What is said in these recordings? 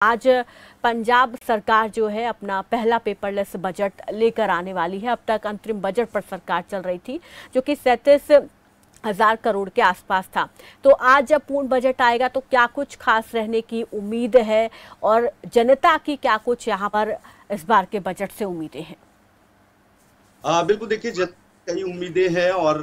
आज पंजाब सरकार जो है अपना पहला पेपरलेस बजट लेकर आने वाली है। अब तक अंतरिम बजट पर सरकार चल रही थी जो कि 37,000 करोड़ के आसपास था। तो आज जब पूर्ण बजट आएगा तो क्या कुछ खास रहने की उम्मीद है और जनता की क्या कुछ यहाँ पर इस बार के बजट से उम्मीदें हैं? बिल्कुल देखिए, कई उम्मीदें हैं और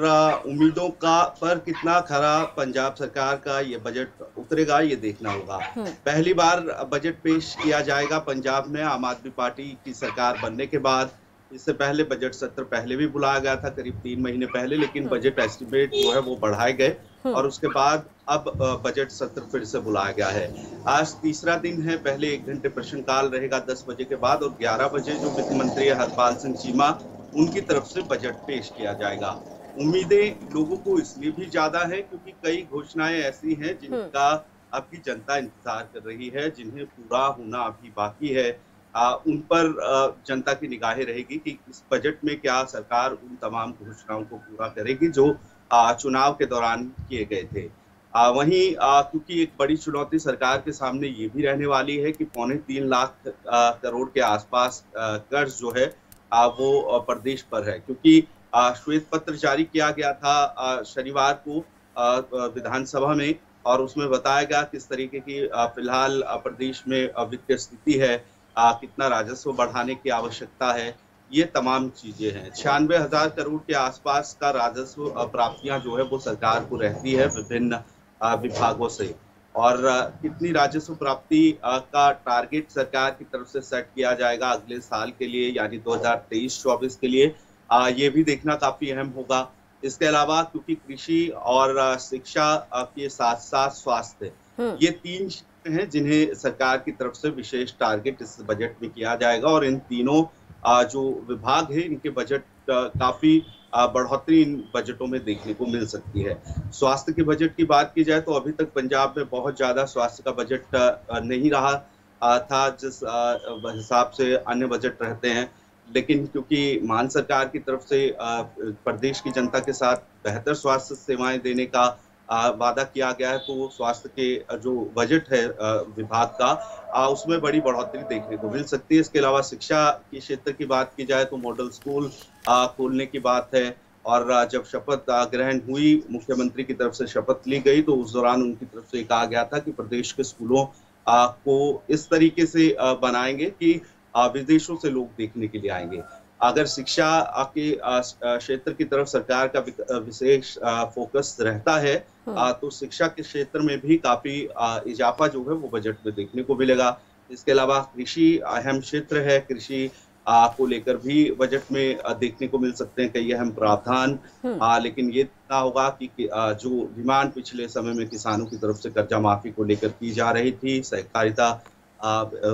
उम्मीदों का पर कितना खरा पंजाब सरकार का ये बजट उतरेगा ये देखना होगा। पहली बार बजट पेश किया जाएगा पंजाब में आम आदमी पार्टी की सरकार बनने के बाद। इससे पहले बजट सत्र पहले भी बुलाया गया था करीब 3 महीने पहले, लेकिन बजट एस्टिमेट जो है वो बढ़ाए गए और उसके बाद अब बजट सत्र फिर से बुलाया गया है। आज तीसरा दिन है। पहले 1 घंटे प्रश्नकाल रहेगा 10 बजे के बाद और 11 बजे जो वित्त मंत्री हरपाल सिंह चीमा उनकी तरफ से बजट पेश किया जाएगा। उम्मीदें लोगों को इसलिए भी ज्यादा है क्योंकि कई घोषणाएं ऐसी हैं जिनका आपकी जनता इंतजार कर रही है, जिन्हें पूरा होना अभी बाकी है। उन पर जनता की निगाहें रहेगी कि इस बजट में क्या सरकार उन तमाम घोषणाओं को पूरा करेगी जो चुनाव के दौरान किए गए थे। वहीं क्योंकि एक बड़ी चुनौती सरकार के सामने ये भी रहने वाली है कि 2.25 लाख करोड़ के आसपास कर्ज जो है वो प्रदेश पर है, क्योंकि श्वेत पत्र जारी किया गया था शनिवार को विधानसभा में और उसमें बताया गया किस तरीके की फिलहाल प्रदेश में वित्तीय स्थिति है, कितना राजस्व बढ़ाने की आवश्यकता है। ये तमाम चीजें हैं। 96,000 करोड़ के आसपास का राजस्व प्राप्तियां जो है वो सरकार को रहती है विभिन्न विभागों से। और कितनी राजस्व प्राप्ति का टारगेट सरकार की तरफ से सेट किया जाएगा अगले साल के लिए, यानी 2023-24 के लिए, ये भी देखना काफी अहम होगा। इसके अलावा क्योंकि कृषि और शिक्षा के साथ साथ स्वास्थ्य, ये 3 क्षेत्र हैं जिन्हें सरकार की तरफ से विशेष टारगेट इस बजट में किया जाएगा और इन तीनों जो विभाग है इनके बजट काफी बढ़ोतरी इन बजटों में देखने को मिल सकती है। स्वास्थ्य के बजट की बात की जाए तो अभी तक पंजाब में बहुत ज्यादा स्वास्थ्य का बजट नहीं रहा था जिस हिसाब से अन्य बजट रहते हैं, लेकिन क्योंकि मान सरकार की तरफ से प्रदेश की जनता के साथ बेहतर स्वास्थ्य सेवाएं देने का वादा किया गया है, तो स्वास्थ्य के जो बजट है विभाग का उसमें बड़ी बढ़ोतरी देखने को मिल सकती है। इसके अलावा शिक्षा के क्षेत्र की बात की जाए तो मॉडल स्कूल खोलने की बात है और जब शपथ ग्रहण हुई, मुख्यमंत्री की तरफ से शपथ ली गई, तो उस दौरान उनकी तरफ से कहा गया था कि प्रदेश के स्कूलों को इस तरीके से बनाएंगे कि विदेशों से लोग देखने के लिए आएंगे। अगर शिक्षा के क्षेत्र की तरफ सरकार का विशेष फोकस रहता है तो शिक्षा के क्षेत्र में भी काफी इजाफा जो है वो बजट में देखने को मिलेगा। इसके अलावा कृषि अहम क्षेत्र है, कृषि को लेकर भी बजट में देखने को मिल सकते हैं कई अहम प्रावधान। लेकिन ये देखना होगा कि जो डिमांड पिछले समय में किसानों की तरफ से कर्जा माफी को लेकर की जा रही थी, सहकारिता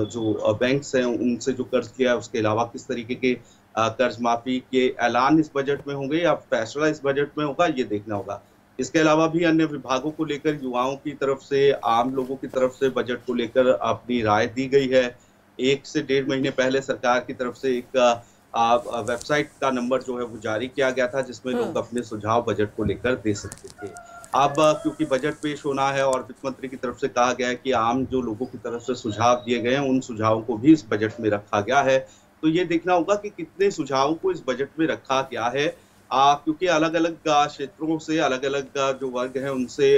जो बैंक्स हैं उनसे जो कर्ज किया, उसके अलावा किस तरीके के कर्ज माफी के ऐलान इस बजट में होंगे या फैसला इस बजट में होगा, ये देखना होगा। इसके अलावा भी अन्य विभागों को लेकर युवाओं की तरफ से, आम लोगों की तरफ से बजट को लेकर अपनी राय दी गई है। 1 से 1.5 महीने पहले सरकार की तरफ से एक वेबसाइट का नंबर जो है वो जारी किया गया था जिसमें लोग अपने सुझाव बजट को लेकर दे सकते थे। अब क्योंकि बजट पेश होना है और वित्त मंत्री की तरफ से कहा गया है कि आम जो लोगों की तरफ से सुझाव दिए गए हैं उन सुझावों को भी इस बजट में रखा गया है। तो ये देखना होगा कि कितने सुझावों को इस बजट में रखा गया है, क्योंकि अलग अलग क्षेत्रों से अलग अलग जो वर्ग है उनसे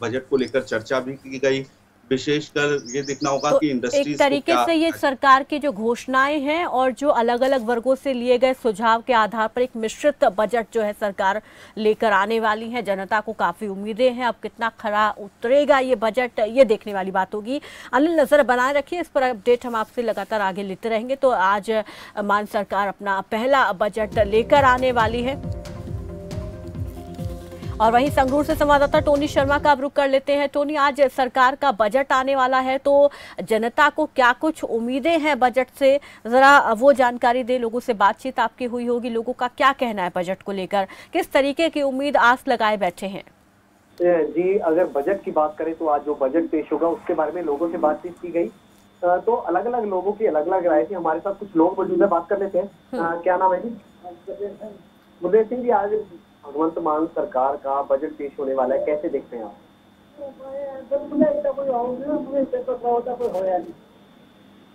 बजट को लेकर चर्चा भी की गई। विशेषकर ये देखना होगा तो कि एक इंडस्ट्रीज को तरीके क्या से ये सरकार की जो घोषणाएं हैं और जो अलग अलग वर्गों से लिए गए सुझाव के आधार पर एक मिश्रित बजट जो है सरकार लेकर आने वाली है। जनता को काफी उम्मीदें हैं। अब कितना खरा उतरेगा ये बजट, ये देखने वाली बात होगी। अनिल, नजर बनाए रखिए, इस पर अपडेट हम आपसे लगातार आगे लेते रहेंगे। तो आज मान सरकार अपना पहला बजट लेकर आने वाली है। और वहीं संगरूर से संवाददाता टोनी शर्मा का अब रुख कर लेते हैं। टोनी, आज सरकार का बजट आने वाला है तो जनता को क्या कुछ उम्मीदें हैं बजट से, जरा वो जानकारी दे। लोगों से बातचीत आपकी हुई होगी, लोगों का क्या कहना है बजट को लेकर, किस तरीके की उम्मीद आस लगाए बैठे हैं? जी, अगर बजट की बात करें तो आज जो बजट पेश होगा उसके बारे में लोगों से बातचीत की गई। तो अलग अलग लोगों की अलग अलग राय थी। हमारे साथ कुछ लोग मौजूद है, बात कर लेते हैं। क्या नाम है जी? मुदेश सिंह जी, आज भगवंत मान सरकार का बजट पेश होने वाला है, कैसे देखते हैं आप?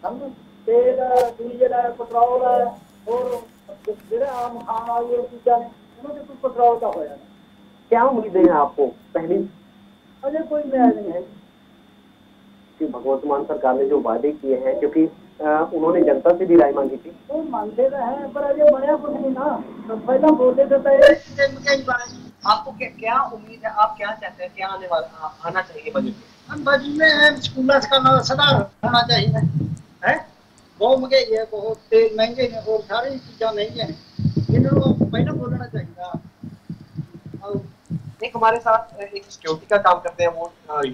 तेल डीजल पेट्रोल और ਜਿਹੜੇ ਆਮ ਖਾਣ ਵਾਲੀਆਂ चीज़ा ने उन्होंने कुछ पेट्रोल का होया। क्या उम्मीदें हैं आपको? पहली अजय कोई नया नहीं है कि भगवंत मान सरकार ने जो वादे किए हैं, क्योंकि उन्होंने जनता से भी राय मांगी थी, तो मानते तो हैं पर अजय बनया कुछ नहीं ना। तो पहला बोलते थे आपको क्या उम्मीद है, आप क्या चाहते हैं, क्या आने वाला आना चाहिए बजट में? स्कूल का सुधार होना चाहिए है। बहुत महंगाई है, बहुत तेल महंगे हैं और सारी चीज़ें महंगी हैं, इन्होंने पहले बोलना चाहिए। एक हमारे साथ एक सिक्योरिटी का काम करते हैं, वो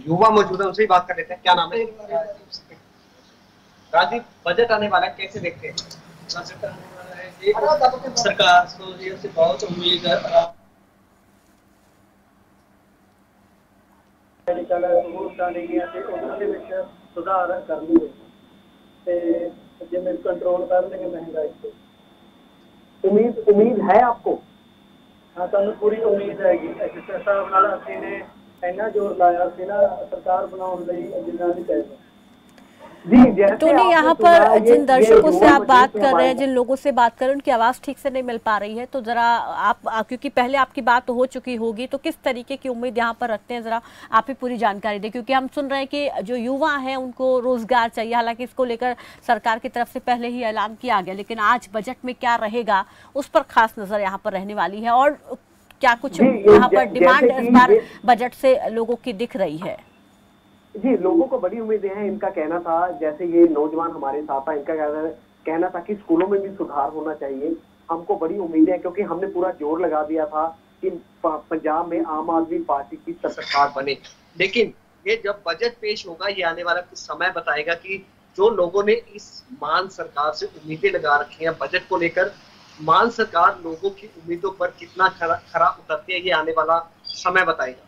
युवा मौजूद है, उनसे ही बात कर लेते हैं। क्या नाम है? राजीव, बजट आने वाला है, कैसे देखते हैं? बजट आने वाला है, सरकार से बहुत उम्मीद है। मेडिकल सहूलतां ਜਿਹੜੀਆਂ ਤੇ ਉਹਨਾਂ ਦੇ ਵਿੱਚ ਸੁਧਾਰ ਕਰਨਗੇ ਤੇ ਜਿਵੇਂ ਕੰਟਰੋਲ ਕਰਨਗੇ ਮਹਿੰਗਾਈ ਤੇ। ਉਮੀਦ ਹੈ आपको? हाँ, ਸਾਨੂੰ ਪੂਰੀ ਉਮੀਦ ਹੈਗੀ। ਜਿਸ ਹਿਸਾਬ ਨਾਲ ਅਸੀਂ ਨੇ ਇੰਨਾ ਜ਼ੋਰ ਲਾਇਆ ਸੀ ਨਾ ਸਰਕਾਰ ਬਣਾਉਣ ਲਈ, ਜਿੰਨਾ भी ਚਾਹੀਦਾ। टोनी, यहाँ पर जिन दर्शकों से आप बात कर रहे हैं, जिन लोगों से बात कर रहे हैं, उनकी आवाज़ ठीक से नहीं मिल पा रही है, तो ज़रा आप, क्योंकि पहले आपकी बात हो चुकी होगी, तो किस तरीके की उम्मीद यहाँ पर रखते हैं, ज़रा आप ही पूरी जानकारी दें, क्योंकि हम सुन रहे हैं कि जो युवा हैं उनको रोज़गार चाहिए। हालांकि इसको लेकर सरकार की तरफ से पहले ही ऐलान किया गया, लेकिन आज बजट में क्या रहेगा उस पर खास नज़र यहाँ पर रहने वाली है। और क्या कुछ यहाँ पर डिमांड इस बार बजट से लोगों की दिख रही है? जी, लोगों को बड़ी उम्मीदें हैं। इनका कहना था, जैसे ये नौजवान हमारे साथ था, इनका कहना था कि स्कूलों में भी सुधार होना चाहिए। हमको बड़ी उम्मीदें हैं, क्योंकि हमने पूरा जोर लगा दिया था कि पंजाब में आम आदमी पार्टी की सरकार बने। लेकिन ये जब बजट पेश होगा, ये आने वाला कुछ समय बताएगा कि जो लोगों ने इस मान सरकार से उम्मीदें लगा रखी हैं बजट को लेकर, मान सरकार लोगों की उम्मीदों पर कितना खरा उतरती है, ये आने वाला समय बताएगा।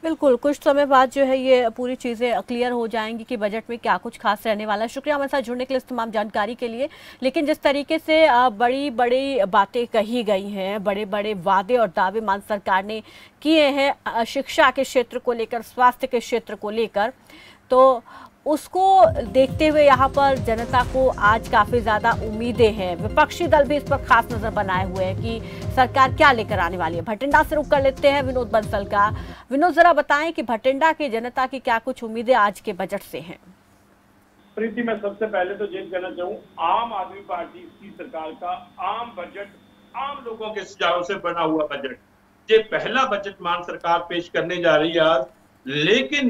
बिल्कुल, कुछ समय बाद जो है ये पूरी चीज़ें क्लियर हो जाएंगी कि बजट में क्या कुछ खास रहने वाला है। शुक्रिया हमारे साथ जुड़ने के लिए, इस तमाम जानकारी के लिए। लेकिन जिस तरीके से बड़ी बड़ी बातें कही गई हैं, बड़े बड़े वादे और दावे मान सरकार ने किए हैं शिक्षा के क्षेत्र को लेकर, स्वास्थ्य के क्षेत्र को लेकर, तो उसको देखते हुए यहाँ पर जनता को आज काफ़ी ज़्यादा उम्मीदें हैं। विपक्षी दल भी इस पर खास नज़र बनाए हुए हैं कि सरकार क्या लेकर आने वाली है। भटिंडा से रुख कर लेते हैं विनोद बंसल का। विनोद, ज़रा बताएं कि भटिंडा की जनता की क्या कुछ उम्मीदें आज के बजट से हैं? प्रीति, मैं सबसे पहले तो ये कहना चाहूँ, आम आदमी पार्टी की सरकार का आम बजट, आम लोगों के सुझाव से बना हुआ बजट, ये पहला बजट मान सरकार पेश करने जा रही है आज। लेकिन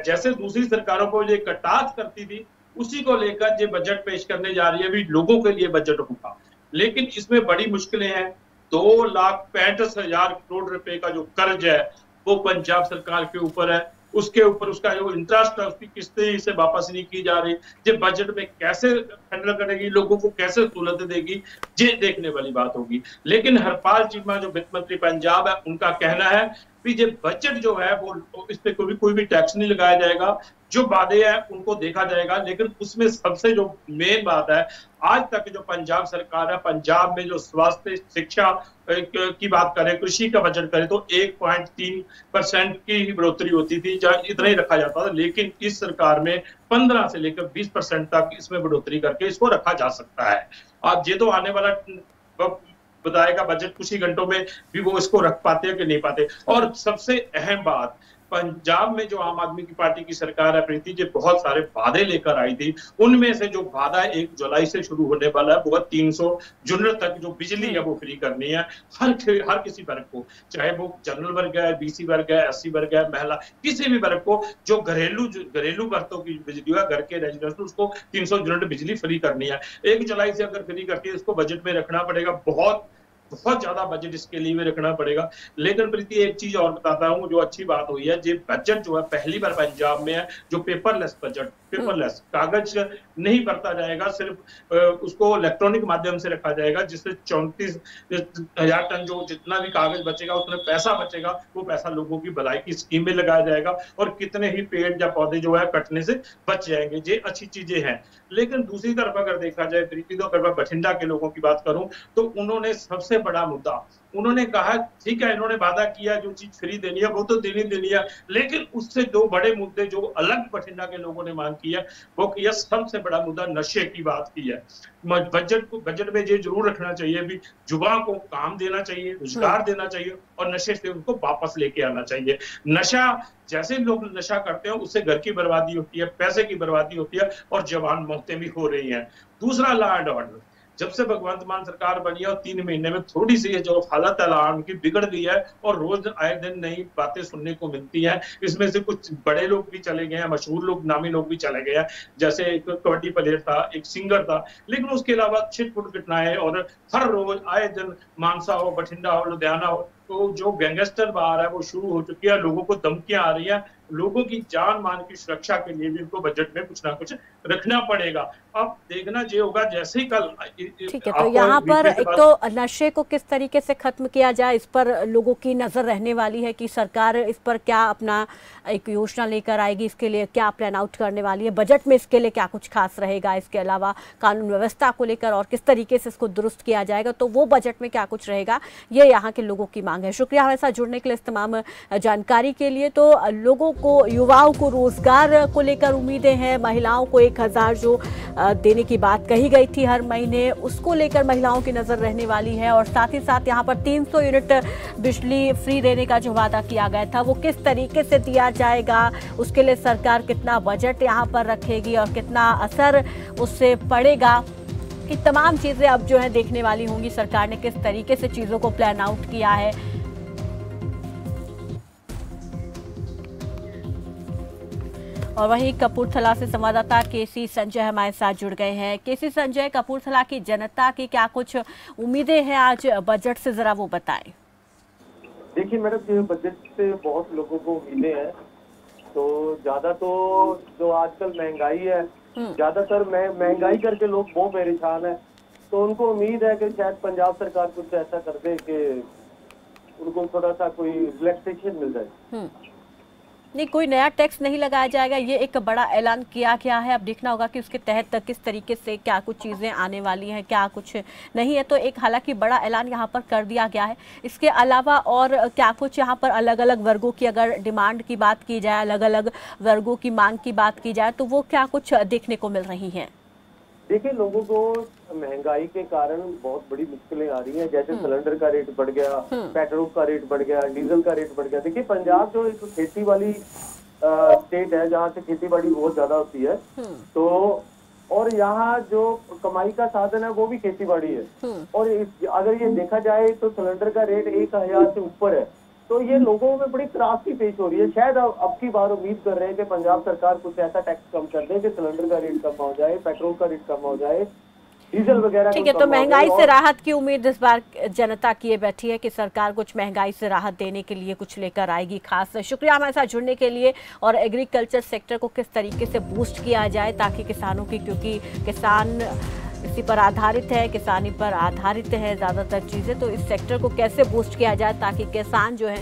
जैसे दूसरी सरकारों को ये कटाक्ष करती थी, उसी को लेकर ये बजट पेश करने जा रही है। भी लोगों के लिए बजट होगा, लेकिन इसमें बड़ी मुश्किलें हैं। 2,65,000 करोड़ रुपए का जो कर्ज है वो पंजाब सरकार के ऊपर है। उसके ऊपर उसका जो इंटरेस्ट है, उसकी किस्तें इसे वापस नहीं की जा रही। ये बजट में कैसे हैंडल करेगी, लोगों को कैसे सहूलत देगी, ये देखने वाली बात होगी। लेकिन हरपाल चीमा जो वित्त मंत्री पंजाब है, उनका कहना है कि ये बजट जो है वो इस पे कोई भी टैक्स नहीं लगाया जाएगा, जो वादे हैं उनको देखा जाएगा। लेकिन उसमें सबसे जो मेन बात है, आज तक जो पंजाब सरकार है, पंजाब में जो स्वास्थ्य शिक्षा की बात करें, कृषि का बजट करें, तो 1.3% की बढ़ोतरी होती थी, इतना ही रखा जाता था। लेकिन इस सरकार में 15 से लेकर 20% तक इसमें बढ़ोतरी करके इसको रखा जा सकता है। अब ये तो आने वाला बताएगा बजट, कुछ ही घंटों में भी वो इसको रख पाते हैं कि नहीं पाते। और सबसे अहम बात, पंजाब में जो आम आदमी की पार्टी की सरकार है प्रीति, जो बहुत सारे वादे लेकर आई थी, उनमें से जो वादा 1 जुलाई से शुरू होने वाला है वो 300 यूनिट तक जो बिजली है वो फ्री करनी है हर किसी वर्ग को, चाहे वो जनरल वर्ग है, बीसी वर्ग है, एससी वर्ग है, महिला, किसी भी वर्ग को जो घरेलू बर्तों की बिजली है, घर के रेजिडेंशियल, उसको 300 यूनिट बिजली फ्री करनी है। 1 जुलाई से अगर फ्री करती है, इसको बजट में रखना पड़ेगा। बहुत ज्यादा बजट इसके लिए भी रखना पड़ेगा। लेकिन प्रीति, एक चीज और बताता हूँ जो अच्छी बात हुई है, ये बजट जो है पहली बार पंजाब में है जो पेपरलेस बजट, पेपरलेस, कागज नहीं बरता जाएगा, सिर्फ उसको इलेक्ट्रॉनिक माध्यम से रखा जाएगा, जिससे 34,000 टन जो जितना भी कागज बचेगा, उतना पैसा बचेगा, वो पैसा लोगों की भलाई की स्कीम में लगाया जाएगा और कितने ही पेड़ या पौधे जो है कटने से बच जाएंगे। ये अच्छी चीजें हैं। लेकिन दूसरी तरफ अगर देखा जाए प्रीति, तो अगर मैं बठिंडा के लोगों की बात करूं तो उन्होंने सबसे बड़ा मुद्दा उन्होंने कहा ठीक है, इन्होंने वादा किया जो चीज फ्री देनी है वो तो देनी है, लेकिन उससे दो बड़े मुद्दे जो अलग बठिंडा के लोगों ने मांग की है वो किया, सबसे बड़ा मुद्दा नशे की बात की है। बजट में ये जरूर रखना चाहिए भी युवा को काम देना चाहिए, रोजगार देना चाहिए और नशे से उनको वापस लेके आना चाहिए। नशा जैसे लोग नशा करते हैं उससे घर की बर्बादी होती है, पैसे की बर्बादी होती है और जवान मौतें भी हो रही हैं। दूसरा, लॉ एंड ऑर्डर। जब से भगवंत मान सरकार बनी है और 3 महीने में थोड़ी सी जो हालत है उनकी बिगड़ गई है और रोज आए दिन नई बातें सुनने को मिलती हैं। इसमें से कुछ बड़े लोग भी चले गए हैं, मशहूर लोग, नामी लोग भी चले गए हैं, जैसे एक कबड्डी प्लेयर था, एक सिंगर था, लेकिन उसके अलावा छिटपुट घटनाएं और हर रोज आए दिन मानसा हो, बठिंडा हो, लुधियाना हो, तो जो गैंगस्टर बाहर है वो शुरू हो चुकी है, लोगों को धमकियां आ रही हैं। लोगों की जान मान की सुरक्षा के लिए भी उनको बजट में कुछ ना कुछ रखना पड़ेगा। अब देखना ये होगा जैसे ही कल, ठीक है, तो यहाँ पर एक तो नशे को किस तरीके से खत्म किया जाए इस पर लोगों की नजर रहने वाली है कि सरकार इस पर क्या अपना एक योजना लेकर आएगी, इसके लिए क्या प्लान आउट करने वाली है, बजट में इसके लिए क्या कुछ खास रहेगा, इसके अलावा कानून व्यवस्था को लेकर और किस तरीके से इसको दुरुस्त किया जाएगा, तो वो बजट में क्या कुछ रहेगा, ये यहाँ के लोगों की मांग है। शुक्रिया हमारे साथ जुड़ने के लिए, इस तमाम जानकारी के लिए। तो लोगों को, युवाओं को रोजगार को लेकर उम्मीदें हैं, महिलाओं को 1000 जो देने की बात कही गई थी हर महीने, उसको लेकर महिलाओं की नजर रहने वाली है। और साथ ही साथ यहाँ पर 300 यूनिट बिजली फ्री देने का जो वादा किया गया था वो किस तरीके से दिया जाएगा, उसके लिए सरकार कितना बजट यहाँ पर रखेगी और कितना असर उससे पड़ेगा, कि तमाम चीजें अब जो है देखने वाली होंगी। सरकार ने किस तरीके से चीजों को प्लान आउट किया है। और वहीं कपूरथला से संवाददाता केसी संजय हमारे साथ जुड़ गए हैं। केसी संजय, कपूरथला की जनता की क्या कुछ उम्मीदें हैं आज बजट से, जरा वो बताएं। देखिए मैडम, बजट से बहुत लोगों को उम्मीदें हैं। तो ज्यादा तो जो आजकल महंगाई है, ज्यादातर महंगाई करके लोग बहुत परेशान है, तो उनको उम्मीद है कि शायद पंजाब सरकार कुछ ऐसा कर दे कि उनको थोड़ा सा कोई रिलैक्सेशन मिल जाए। नहीं, कोई नया टैक्स नहीं लगाया जाएगा, ये एक बड़ा ऐलान किया गया है। अब देखना होगा कि उसके तहत किस तरीके से क्या कुछ चीज़ें आने वाली हैं, क्या कुछ नहीं है। तो एक हालांकि बड़ा ऐलान यहाँ पर कर दिया गया है। इसके अलावा और क्या कुछ यहाँ पर अलग अलग वर्गों की अगर डिमांड की बात की जाए, अलग अलग वर्गों की मांग की बात की जाए, तो वो क्या कुछ देखने को मिल रही हैं? देखिए, लोगों को महंगाई के कारण बहुत बड़ी मुश्किलें आ रही हैं। जैसे सिलेंडर का रेट बढ़ गया, पेट्रोल का रेट बढ़ गया, डीजल का रेट बढ़ गया। देखिए, पंजाब जो एक खेती वाली स्टेट है, जहाँ से खेती बाड़ी बहुत ज्यादा होती है, तो और यहाँ जो कमाई का साधन है वो भी खेती बाड़ी है। और अगर ये देखा जाए तो सिलेंडर का रेट 1000 से ऊपर है, तो ये लोगों में बड़ी त्रासदी पेश हो रही है। शायद अब की बार उम्मीद कर रहे हैं कि पंजाब सरकार कुछ ऐसा टैक्स कम कर दे कि सिलेंडर का रेट कम हो जाए, पेट्रोल का रेट कम हो जाए, डीजल वगैरह। ठीक है, तो महंगाई से राहत की उम्मीद इस बार जनता किए बैठी है कि सरकार कुछ महंगाई से राहत देने के लिए कुछ लेकर आएगी खास। शुक्रिया हमारे साथ जुड़ने के लिए। और एग्रीकल्चर सेक्टर को किस तरीके से बूस्ट किया जाए ताकि किसानों की, क्योंकि किसान इसी पर आधारित है, किसानी पर आधारित है ज़्यादातर चीज़ें, तो इस सेक्टर को कैसे बूस्ट किया जाए ताकि किसान जो है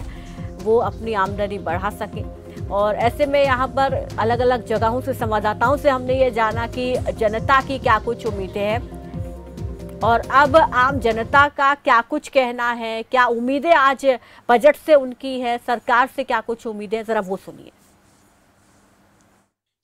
वो अपनी आमदनी बढ़ा सकें। और ऐसे में यहाँ पर अलग अलग जगहों से, संवाददाताओं से हमने ये जाना कि जनता की क्या कुछ उम्मीदें हैं और अब आम जनता का क्या कुछ कहना है, क्या उम्मीदें आज बजट से उनकी है, सरकार से क्या कुछ उम्मीदें हैं, ज़रा वो सुनिए।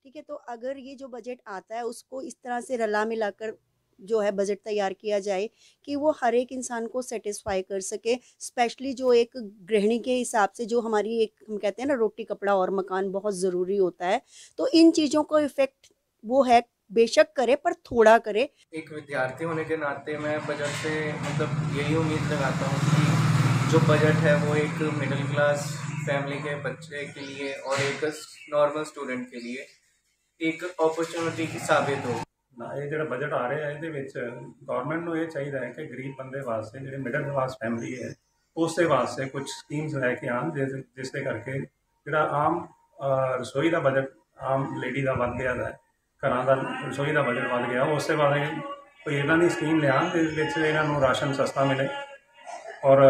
ठीक है, तो अगर ये जो बजट आता है उसको इस तरह से रला मिलाकर जो है बजट तैयार किया जाए कि वो हर एक इंसान को सेटिस्फाई कर सके, स्पेशली जो एक गृहिणी के हिसाब से जो हमारी एक, हम कहते हैं ना, रोटी कपड़ा और मकान बहुत ज़रूरी होता है, तो इन चीज़ों को इफ़ेक्ट वो है बेशक करे पर थोड़ा करे। एक विद्यार्थी होने के नाते मैं बजट से मतलब यही उम्मीद लगाता हूँ कि जो बजट है वो एक मिडिल क्लास फैमिली के बच्चे के लिए और एक नॉर्मल स्टूडेंट के लिए एक अपॉर्चुनिटी की साबित हो। ਇਹ ਜਿਹੜਾ ਬਜਟ ਆ ਰਿਹਾ ਇਹਦੇ ਵਿੱਚ ਗਵਰਨਮੈਂਟ ਨੂੰ ਇਹ ਚਾਹੀਦਾ ਹੈ ਕਿ ਗਰੀਬ ਬੰਦੇ ਵਾਸਤੇ, ਜਿਹੜੇ ਮਿਡਲ ਕਲਾਸ ਫੈਮਿਲੀ ਹੈ, ਉਸ ਦੇ ਵਾਸਤੇ ਕੁਝ ਸਕੀਮਸ ਲੈ ਕੇ ਆਉਣ ਜਿਸ ਦੇ ਕਰਕੇ ਜਿਹੜਾ ਆਮ ਰਸੋਈ ਦਾ ਬਜਟ ਆਮ ਲੇਡੀ ਦਾ ਵੱਧ ਗਿਆ ਹੈ, ਘਰਾਂ ਦਾ ਰਸੋਈ ਦਾ ਬਜਟ ਵੱਧ ਗਿਆ, ਉਸ ਦੇ ਬਾਅਦ ਕੋਈ ਇੱਦਾਂ ਦੀ ਸਕੀਮ ਲਿਆਉਣ ਜਿਸ ਵਿੱਚ ਇਹਨਾਂ ਨੂੰ ਰਾਸ਼ਨ ਸਸਤਾ ਮਿਲੇ ਔਰ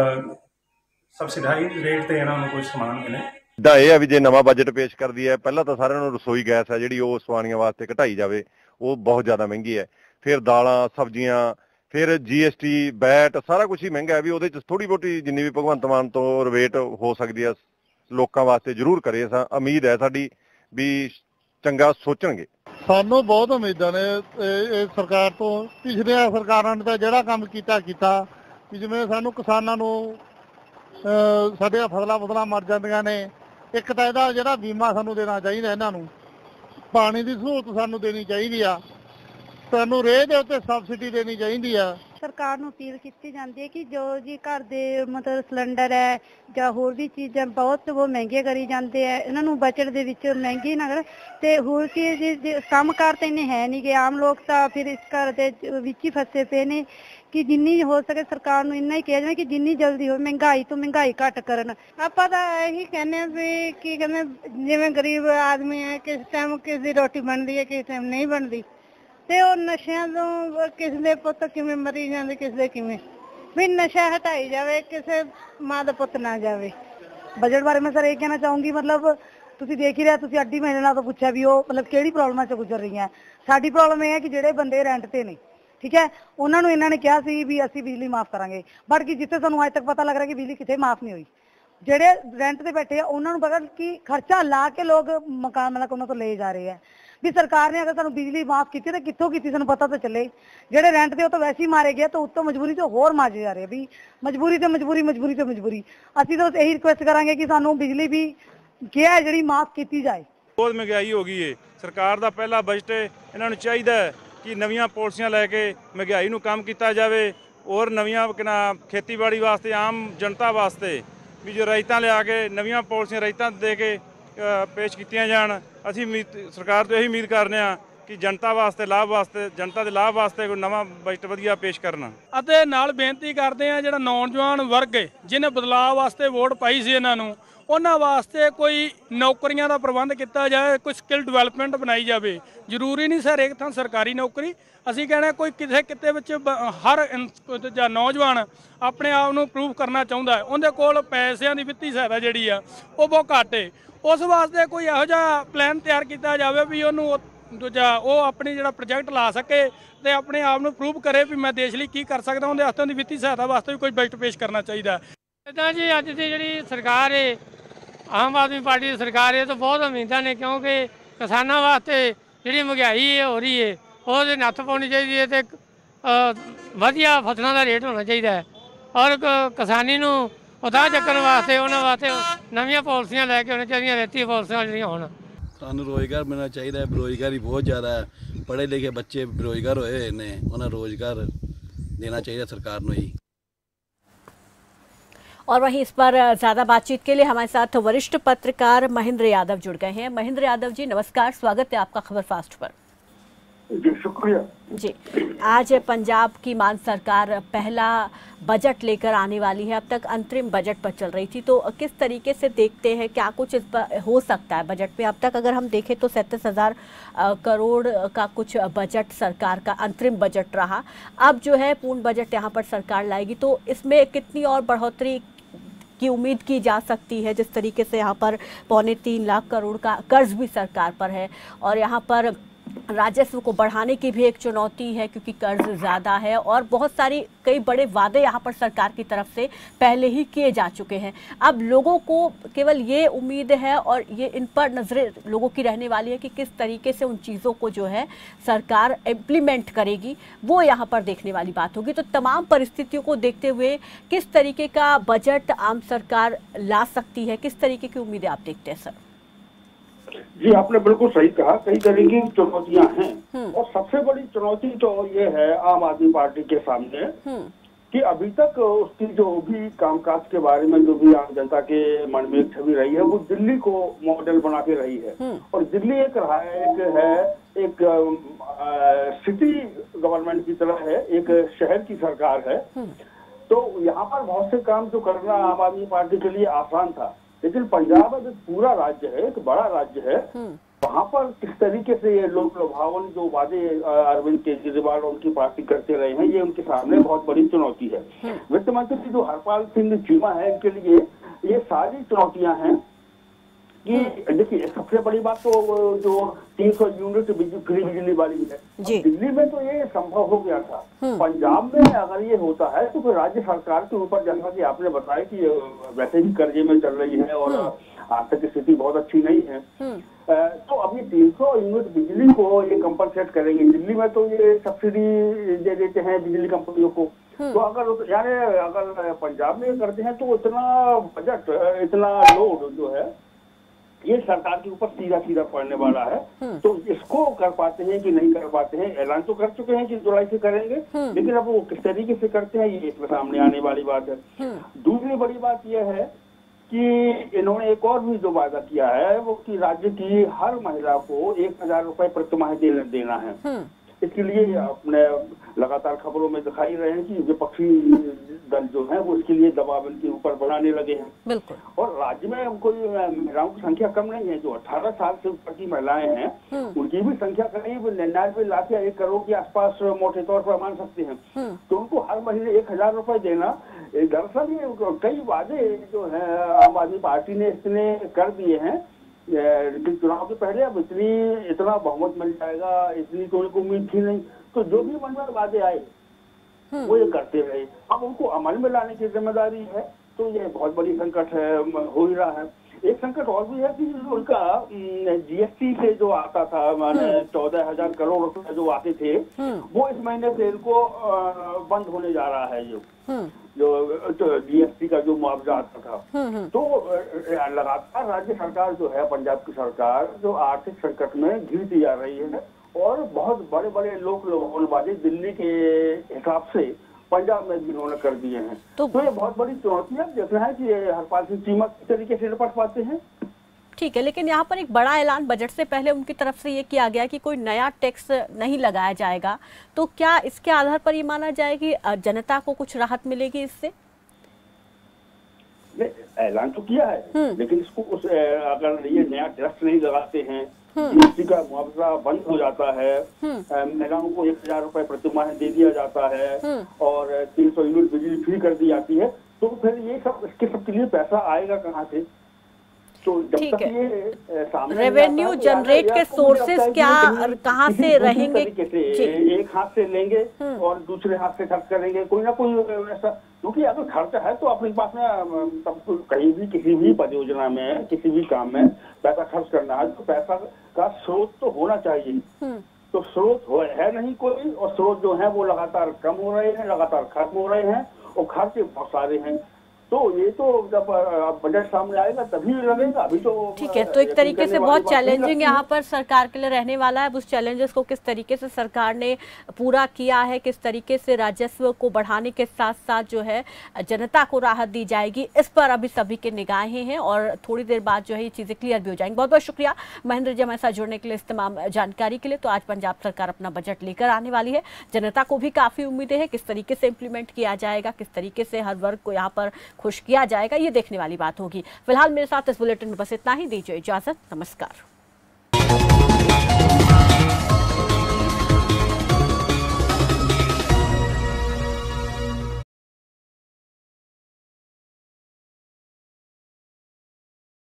ਸਬਸਿਡਾਈਜ਼ ਰੇਟ ਤੇ ਇਹਨਾਂ ਨੂੰ ਕੁਝ ਸਮਾਨ ਮਿਲੇ। ਦਾ ਇਹ ਹੈ ਵੀ ਜੇ ਨਵਾਂ ਬਜਟ ਪੇਸ਼ ਕਰਦੀ ਹੈ, ਪਹਿਲਾਂ ਤਾਂ ਸਾਰਿਆਂ ਨੂੰ ਰਸੋਈ ਗੈਸ ਹੈ ਜਿਹੜੀ ਉਹ ਸਵਾਰੀਆਂ ਵਾਸਤੇ ਘਟਾਈ ਜਾਵੇ, ਉਹ ਬਹੁਤ ਜ਼ਿਆਦਾ ਮਹਿੰਗੀ ਹੈ। ਫਿਰ ਦਾਲਾਂ, ਸਬਜ਼ੀਆਂ, ਫਿਰ GST ਵੈਟ ਸਾਰਾ ਕੁਝ ਹੀ ਮਹਿੰਗਾ ਹੈ, ਵੀ ਉਹਦੇ ਚ ਥੋੜੀ ਬਹੁਤੀ ਜਿੰਨੀ ਵੀ ਭਗਵੰਤ ਮਾਨ ਤੋਂ ਰਿਬੇਟ ਹੋ ਸਕਦੀ ਹੈ ਲੋਕਾਂ ਵਾਸਤੇ ਜ਼ਰੂਰ ਕਰੇ। ਉਮੀਦ ਹੈ ਸਾਡੀ ਵੀ ਚੰਗਾ ਸੋਚਣਗੇ। ਸਾਨੂੰ ਬਹੁਤ ਉਮੀਦਾਂ ਨੇ ਇਹ ਸਰਕਾਰ ਤੋਂ। ਪਿਛਲੀਆਂ ਸਰਕਾਰਾਂ ਨੇ ਤਾਂ ਜਿਹੜਾ ਕੰਮ ਕੀਤਾ ਵੀ ਜਿਵੇਂ ਸਾਨੂੰ ਕਿਸਾਨਾਂ ਨੂੰ ਸਾਡੀਆਂ ਫਸਲਾਂ ਮਰ ਜਾਂਦੀਆਂ ਨੇ, ਇੱਕ ਤਾਂ ਇਹਦਾ ਜਿਹੜਾ ਬੀਮਾ ਸਾਨੂੰ ਦੇਣਾ ਚਾਹੀਦਾ, ਇਹਨਾਂ ਨੂੰ ਪਾਣੀ ਦੀ ਸਹੂਲਤ ਸਾਨੂੰ ਦੇਣੀ ਚਾਹੀਦੀ ਆ, ਸਾਨੂੰ ਰੇਹ ਦੇ ਉੱਤੇ ਸਬਸਿਡੀ ਦੇਣੀ ਚਾਹੀਦੀ ਆ। ਸਰਕਾਰ ਨੂੰ ਅਪੀਲ ਕੀਤੀ ਜਾਂਦੀ ਹੈ ਕਿ ਜੋ ਜੀ ਘਰ ਦੇ ਮਤਲਬ ਸਿਲੰਡਰ ਹੈ ਜਾਂ ਹੋਰ ਵੀ ਚੀਜ਼ਾਂ ਬਹੁਤ ਉਹ ਮਹਿੰਗੇ ਕਰੀ ਜਾਂਦੇ ਆ, ਇਹਨਾਂ ਨੂੰ ਬਜਟ ਦੇ ਵਿੱਚ ਮਹਿੰਗੀ ਨਾ ਕਰ। ਤੇ ਹੋਰ ਕੀ ਜੀ ਕੰਮ ਕਾਰ ਤਾਂ ਇੰਨੇ ਹੈ ਨਹੀਂ ਗੇ, ਆਮ ਲੋਕ ਤਾਂ ਫਿਰ ਇਸ ਘਰ ਦੇ ਵਿੱਚ ਹੀ ਫਸੇ ਪਏ ਨੇ ਕਿ ਜਿੰਨੀ ਹੋ ਸਕੇ ਸਰਕਾਰ ਨੂੰ ਇੰਨਾ ਹੀ ਕਿਹਾ ਜਾਵੇ ਕਿ ਜਿੰਨੀ ਜਲਦੀ ਹੋ ਮਹਿੰਗਾਈ ਤੋਂ ਮਹਿੰਗਾਈ ਘੱਟ ਕਰਨ। ਆਪਾਂ ਤਾਂ ਇਹੀ ਕਹਿੰਦੇ ਆ ਵੀ ਕੀ ਕਹਿੰਦੇ ਜਿਵੇਂ ਗਰੀਬ ਆਦਮੀ ਹੈ, ਕਿਸ ਟਾਈਮ ਕਿਸ ਦੀ ਰੋਟੀ ਬਣਦੀ ਹੈ, ਕਿਸ ਟਾਈਮ ਨਹੀਂ ਬਣਦੀ, ਤੇ ਉਹ ਨਸ਼ਿਆਂ ਤੋਂ ਕਿਸੇ ਦੇ ਪੁੱਤ ਕਿਵੇਂ ਮਰੀ ਜਾਂਦੇ, ਕਿਸੇ ਦੇ ਕਿਵੇਂ, ਵੀ ਨਸ਼ਾ ਹਟਾਈ ਜਾਵੇ, ਕਿਸੇ ਮਾਂ ਦਾ ਪੁੱਤ ਨਾ ਜਾਵੇ। ਬਜਟ ਬਾਰੇ ਮੈਂ ਸਰ ਇਹ ਕਹਿਣਾ ਚਾਹੂੰਗੀ, ਮਤਲਬ ਤੁਸੀਂ ਦੇਖ ਹੀ ਰਿਹਾ, ਤੁਸੀਂ ਅੱਡੀ ਮਹੀਨੇ ਨਾਲ ਤੋਂ ਪੁੱਛਿਆ ਵੀ ਉਹ ਮਤਲਬ ਕਿਹੜੀ ਪ੍ਰੋਬਲਮਾਂ ਚ ਗੁਜ਼ਰ ਰਹੀਆਂ। ਸਾਡੀ ਪ੍ਰੋਬਲਮ ਇਹ ਹੈ ਕਿ ਜਿਹੜੇ ਬੰਦੇ ਰੈਂਟ ਤੇ ਨੇ, ਠੀਕ ਹੈ, ਉਹਨਾਂ ਨੂੰ ਇਹਨਾਂ ਨੇ ਕਿਹਾ ਸੀ ਵੀ ਅਸੀਂ ਬਿਜਲੀ ਮਾਫ ਕਰਾਂਗੇ, ਬਟ ਕਿ ਜਿੱਥੇ ਸਾਨੂੰ ਅੱਜ ਤੱਕ ਪਤਾ ਲੱਗ ਰਿਹਾ ਕਿ ਬਿਜਲੀ ਕਿਤੇ ਮਾਫ ਨਹੀਂ ਹੋਈ। ਜਿਹੜੇ ਰੈਂਟ ਤੇ ਬੈਠੇ ਆ ਉਹਨਾਂ ਨੂੰ ਪਤਾ ਕਿ ਖਰਚਾ ਲਾ ਕੇ ਲੋਕ ਮਕਾਨ ਮਾਲਕ ਉਹਨਾਂ ਤੋਂ ਲੈ ਜਾ ਰਹੇ ਆ। ਵੀ ਸਰਕਾਰ ਨੇ ਅਗਰ ਸਾਨੂੰ ਬਿਜਲੀ ਮਾਫ ਕੀਤੀ ਤਾਂ ਕਿੱਥੋਂ ਕੀਤੀ ਸਾਨੂੰ ਪਤਾ ਤਾਂ ਚੱਲੇ। ਜਿਹੜੇ ਰੈਂਟ ਤੇ ਉਹ ਤਾਂ ਵੈਸੇ ਹੀ ਮਾਰੇ ਗਏ, ਤਾਂ ਉੱਤੋਂ ਮਜਬੂਰੀ ਤੋਂ ਹੋਰ ਮਾਰੇ ਜਾ ਰਹੇ। ਵੀ ਮਜਬੂਰੀ ਤੇ ਮਜਬੂਰੀ ਅਸੀਂ ਤਾਂ ਇਹੀ ਰਿਕੁਐਸਟ ਕਰਾਂਗੇ ਕਿ ਸਾਨੂੰ ਬਿਜਲੀ ਵੀ ਕਿਹਾ ਜਿਹੜੀ ਮਾਫ ਕੀਤੀ ਜਾਏ। ਬਹੁਤ ਮਹਿੰਗਾਈ ਹੋ ਗਈ ਹੈ, ਸਰਕਾਰ ਦਾ ਪਹਿਲਾ ਬਜਟ ਹੈ, ਇਹਨਾਂ ਨੂੰ ਚਾਹੀਦਾ ਹੈ ਕਿ ਨਵੀਆਂ ਪਾਲਿਸੀਆਂ ਲੈ ਕੇ ਮਹਿੰਗਾਈ ਨੂੰ ਕੰਮ ਕੀਤਾ ਜਾਵੇ, ਔਰ ਨਵੀਆਂ ਖੇਤੀਬਾੜੀ ਵਾਸਤੇ, ਆਮ ਜਨਤਾ ਵਾਸਤੇ ਵੀ ਜੋ ਰਾਇਤਾਂ ਲਿਆ ਕੇ ਨਵੀਆਂ ਪਾਲਿਸੀਆਂ ਰਾਇਤਾਂ ਦੇ ਕੇ ਪੇਸ਼ ਕੀਤੀਆਂ ਜਾਣ। ਅਸੀਂ ਸਰਕਾਰ ਤੋਂ ਇਹੀ ਉਮੀਦ ਕਰਦੇ ਹਾਂ ਕਿ ਜਨਤਾ ਦੇ ਲਾਭ ਵਾਸਤੇ ਕੋਈ ਨਵਾਂ ਬਜਟ ਵਧੀਆ ਪੇਸ਼ ਕਰਨਾ। ਅਤੇ ਨਾਲ ਬੇਨਤੀ ਕਰਦੇ ਹਾਂ ਜਿਹੜਾ ਨੌਜਵਾਨ ਵਰਗ ਹੈ ਜਿਹਨੇ ਬਦਲਾਅ ਵਾਸਤੇ ਵੋਟ ਪਾਈ ਸੀ ਇਹਨਾਂ ਨੂੰ, ਉਹਨਾਂ ਵਾਸਤੇ ਕੋਈ ਨੌਕਰੀਆਂ ਦਾ ਪ੍ਰਬੰਧ ਕੀਤਾ ਜਾਏ, ਕੋਈ ਸਕਿੱਲ ਡਿਵੈਲਪਮੈਂਟ ਬਣਾਈ ਜਾਵੇ। ਜ਼ਰੂਰੀ ਨਹੀਂ ਸਰ ਇੱਕ ਥਾਂ ਸਰਕਾਰੀ ਨੌਕਰੀ, ਅਸੀਂ ਕਹਿੰਦੇ ਕੋਈ ਕਿਸੇ ਕਿਤੇ ਵਿੱਚ ਹਰ ਜਾਂ ਨੌਜਵਾਨ ਆਪਣੇ ਆਪ ਨੂੰ ਪ੍ਰੂਵ ਕਰਨਾ ਚਾਹੁੰਦਾ ਹੈ, ਉਹਦੇ ਕੋਲ ਪੈਸਿਆਂ ਦੀ ਵਿੱਤੀ ਸਹਾਇਤਾ ਜਿਹੜੀ ਆ ਉਹ ਬਹੁਤ ਘੱਟ ਹੈ। ਉਸ ਵਾਸਤੇ ਕੋਈ ਇਹੋ ਜਿਹਾ ਪਲਾਨ ਤਿਆਰ ਕੀਤਾ ਜਾਵੇ ਵੀ ਉਹਨੂੰ ਉਹ ਆਪਣੀ ਜਿਹੜਾ ਪ੍ਰੋਜੈਕਟ ਲਾ ਸਕੇ ਤੇ ਆਪਣੇ ਆਪ ਨੂੰ ਪ੍ਰੂਵ ਕਰੇ ਵੀ ਮੈਂ ਦੇਸ਼ ਲਈ ਕੀ ਕਰ ਸਕਦਾ। ਉਹਦੇ ਵਾਸਤੇ ਉਹਦੀ ਵਿੱਤੀ ਸਹਾਇਤਾ ਵਾਸਤੇ ਵੀ ਕੋਈ ਬਜਟ ਪੇਸ਼ ਕਰਨਾ ਚਾਹੀਦਾ। ਇੱਦਾਂ ਜੀ ਅੱਜ ਦੀ ਜਿਹੜੀ ਸਰਕਾਰ ਹੈ, ਆਮ ਆਦਮੀ ਪਾਰਟੀ ਦੀ ਸਰਕਾਰ ਹੈ, ਤਾਂ ਬਹੁਤ ਉਮੀਦਾਂ ਨੇ, ਕਿਉਂਕਿ ਕਿਸਾਨਾਂ ਵਾਸਤੇ ਜਿਹੜੀ ਮਹਿੰਗਾਈ ਹੋ ਰਹੀ ਹੈ ਉਹਦੇ ਨੱਥ ਪਾਉਣੀ ਚਾਹੀਦੀ ਹੈ ਤੇ ਵਧੀਆ ਫਸਲਾਂ ਦਾ ਰੇਟ ਹੋਣਾ ਚਾਹੀਦਾ ਹੈ, ਔਰ ਕਿਸਾਨੀ ਨੂੰ ਉਤਾਹ ਚੱਕਣ ਵਾਸਤੇ ਉਹਨਾਂ ਵਾਸਤੇ ਨਵੀਆਂ ਪਾਲਿਸੀਆਂ ਲੈ ਕੇ ਆਉਣੀਆਂ ਚਾਹੀਦੀਆਂ, ਰੇਤੀ ਪਾਲਿਸੀਆਂ ਜਿਹੜੀਆਂ ਹੋਣ। ਸਾਨੂੰ ਰੋਜ਼ਗਾਰ ਮਿਲਣਾ ਚਾਹੀਦਾ ਹੈ, ਬੇਰੁਜ਼ਗਾਰੀ ਬਹੁਤ ਜ਼ਿਆਦਾ ਹੈ, पढ़े लिखे बच्चे बेरोजगार होए ने उन्हें रोजगार देना चाहिए सरकार को ही। और वहीं इस पर ज्यादा बातचीत के लिए हमारे साथ वरिष्ठ पत्रकार महेंद्र यादव जुड़ गए हैं। महेंद्र यादव जी नमस्कार, स्वागत है आपका खबर फास्ट पर। जी शुक्रिया जी। आज पंजाब की मान सरकार पहला बजट लेकर आने वाली है, अब तक अंतरिम बजट पर चल रही थी, तो किस तरीके से देखते हैं, क्या कुछ इस पर हो सकता है बजट में? अब तक अगर हम देखें तो 37,000 करोड़ का कुछ बजट सरकार का अंतरिम बजट रहा। अब जो है पूर्ण बजट यहाँ पर सरकार लाएगी, तो इसमें कितनी और बढ़ोतरी की उम्मीद की जा सकती है? जिस तरीके से यहाँ पर 2.25 लाख करोड़ का कर्ज भी सरकार पर है और यहाँ पर राजस्व को बढ़ाने की भी एक चुनौती है क्योंकि कर्ज ज़्यादा है और बहुत सारी कई बड़े वादे यहाँ पर सरकार की तरफ से पहले ही किए जा चुके हैं। अब लोगों को केवल ये उम्मीद है और ये इन पर नजरें लोगों की रहने वाली है कि किस तरीके से उन चीज़ों को जो है सरकार इम्प्लीमेंट करेगी, वो यहाँ पर देखने वाली बात होगी। तो तमाम परिस्थितियों को देखते हुए किस तरीके का बजट आम सरकार ला सकती है, किस तरीके की उम्मीदें आप देखते हैं सर? जी आपने बिल्कुल सही कहा, कई तरह की चुनौतियां हैं और सबसे बड़ी चुनौती तो ये है आम आदमी पार्टी के सामने कि अभी तक उसकी जो भी कामकाज के बारे में जो भी आम जनता के मन में एक छवि रही है वो दिल्ली को मॉडल बना के रही है और दिल्ली एक रहा है एक सिटी गवर्नमेंट की तरह है, एक शहर की सरकार है। तो यहाँ पर बहुत से काम जो करना आम आदमी पार्टी के लिए आसान था, लेकिन पंजाब अब एक पूरा राज्य है, एक बड़ा राज्य है, वहाँ पर किस तरीके से ये लोक लुभावन जो वादे अरविंद केजरीवाल और उनकी पार्टी करते रहे हैं, ये उनके सामने बहुत बड़ी चुनौती है। वित्त मंत्री जो हरपाल सिंह चीमा है, इनके लिए ये सारी चुनौतियां हैं कि देखिए सबसे बड़ी बात तो जो 300 यूनिट फ्री बिजली वाली है, दिल्ली में तो ये संभव हो गया था। पंजाब में अगर ये होता है तो फिर राज्य सरकार के ऊपर, जैसा कि आपने बताया कि वैसे ही कर्जे में चल रही है और आर्थिक स्थिति बहुत अच्छी नहीं है, तो अभी 300 यूनिट बिजली को ये कंपनसेट करेंगे। दिल्ली में तो ये सब्सिडी दे देते हैं बिजली कंपनियों को, तो अगर यानी अगर पंजाब में करते हैं तो इतना बजट, इतना लोड जो है ये सरकार के ऊपर सीधा सीधा पड़ने वाला है। तो इसको कर पाते हैं कि नहीं कर पाते हैं, ऐलान तो कर चुके हैं कि जुलाई से करेंगे, लेकिन अब वो किस तरीके से करते हैं ये इसमें सामने आने वाली बात है। दूसरी बड़ी बात यह है कि इन्होंने एक और भी जो वादा किया है वो कि राज्य की हर महिला को 1000 रुपए प्रतिमाह देना है। इसके लिए अपने लगातार खबरों में दिखाई रहे हैं कि विपक्षी दल जो है वो इसके लिए दबाव इनके ऊपर बढ़ाने लगे हैं। बिल्कुल। और राज्य में कोई महिलाओं की संख्या कम नहीं है, जो 18 साल से ऊपर की महिलाएं हैं उनकी भी संख्या करीब 99 लाख या 1 करोड़ के आसपास मोटे तौर पर मान सकते हैं। तो उनको हर महीने 1000 रुपए देना, दरअसल ये कई वादे जो है आम आदमी पार्टी ने इतने कर दिए हैं, लेकिन चुनाव के पहले अब इतना बहुमत मिल जाएगा इतनी तो उनको उम्मीद थी नहीं। तो जो भी मन में वादे आए वो ये करते रहे, अब उनको अमल में लाने की जिम्मेदारी है। तो ये बहुत बड़ी संकट है, हो ही रहा है। एक संकट और भी है कि उनका जीएसटी से जो आता था, माने 14,000 करोड़ रुपए जो आते थे, वो इस महीने से इनको बंद होने जा रहा है। जो जीएसटी का जो मुआवजा आता था, तो लगातार राज्य सरकार जो है, पंजाब की सरकार जो आर्थिक संकट में घिरती जा रही है और बहुत बड़े बड़े लोक लुभावन वादे दिल्ली के हिसाब से पंजाब में भी उन्होंने कर दिए हैं। तो ये बहुत बड़ी चुनौती है, देखना है कि हरपाल सिंह चीमा किस तरीके से निपट पाते हैं। ठीक है, लेकिन यहाँ पर एक बड़ा ऐलान बजट से पहले उनकी तरफ से ये किया गया कि कोई नया टैक्स नहीं लगाया जाएगा, तो क्या इसके आधार पर ये माना जाए कि जनता को कुछ राहत मिलेगी इससे? ऐलान तो किया है, लेकिन इसको अगर ये नया टैक्स नहीं लगाते हैं, जीएसटी का मुआवजा बंद हो जाता है, महिलाओं को 1000 रुपए प्रतिमाह दे दिया जाता है और 300 यूनिट बिजली फ्री कर दी जाती है, तो फिर ये सब इसके सबके लिए पैसा आएगा कहाँ से? तो जब तक ये सामने रेवेन्यू जनरेट के सोर्सेस क्या कहाँ से रहेंगे? एक हाथ से लेंगे और दूसरे हाथ से खर्च करेंगे, कोई ना कोई ऐसा, क्योंकि अगर खर्च है तो अपने पास में तब कहीं भी किसी भी परियोजना में किसी भी काम में पैसा खर्च करना है तो पैसा का स्रोत तो होना चाहिए। तो स्रोत है नहीं कोई, और स्रोत जो है वो लगातार कम हो रहे हैं, लगातार खत्म हो रहे हैं और खर्चे बहुत सारे हैं। तो ये तो जब बजट सामने आएगा तभी लगेगा, अभी तो ठीक है। तो एक तरीके से बहुत चैलेंजिंग यहाँ पर सरकार के लिए रहने वाला है। उस चैलेंजेस को किस तरीके से सरकार ने पूरा किया है, किस तरीके से राजस्व को बढ़ाने के साथ साथ जो है जनता को राहत दी जाएगी, इस पर अभी सभी के निगाहें हैं और थोड़ी देर बाद जो है ये चीज़ें क्लियर भी हो जाएंगी। बहुत बहुत शुक्रिया महेंद्र जी हमारे साथ जुड़ने के लिए, इस तमाम जानकारी के लिए। तो आज पंजाब सरकार अपना बजट लेकर आने वाली है, जनता को भी काफ़ी उम्मीदें हैं, किस तरीके से इम्प्लीमेंट किया जाएगा, किस तरीके से हर वर्ग को यहाँ पर खुश किया जाएगा, ये देखने वाली बात होगी। फिलहाल मेरे साथ इस बुलेटिन में बस इतना ही, दीजिए इजाजत, नमस्कार।